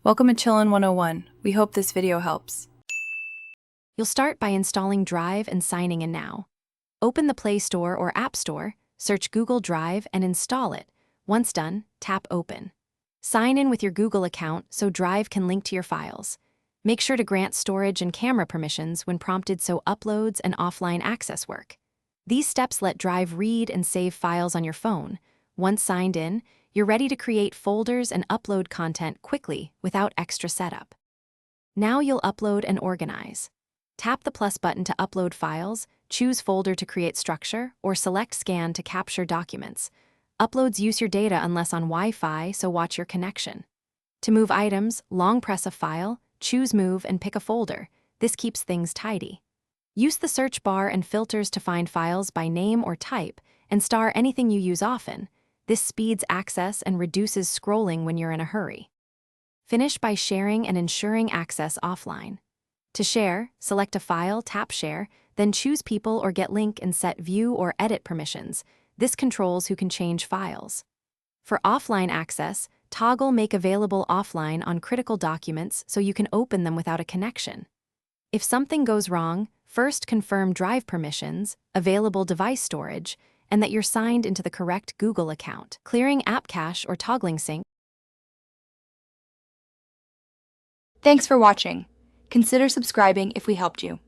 Welcome to Chillin' 101. We hope this video helps. You'll start by installing Drive and signing in now. Open the Play Store or App Store, search Google Drive and install it. Once done, tap Open. Sign in with your Google account so Drive can link to your files. Make sure to grant storage and camera permissions when prompted so uploads and offline access work. These steps let Drive read and save files on your phone. Once signed in, you're ready to create folders and upload content quickly without extra setup. Now you'll upload and organize. Tap the plus button to upload files, choose folder to create structure, or select scan to capture documents. Uploads use your data unless on Wi-Fi, so watch your connection. To move items, long press a file, choose move and pick a folder. This keeps things tidy. Use the search bar and filters to find files by name or type, and star anything you use often. This speeds access and reduces scrolling when you're in a hurry. Finish by sharing and ensuring access offline. To share, select a file, tap Share, then choose People or Get Link and set View or Edit permissions. This controls who can change files. For offline access, toggle Make Available Offline on critical documents so you can open them without a connection. If something goes wrong, first confirm Drive permissions, available device storage, and that you're signed into the correct Google account. Clearing app cache or toggling sync. Thanks for watching. Consider subscribing if we helped you.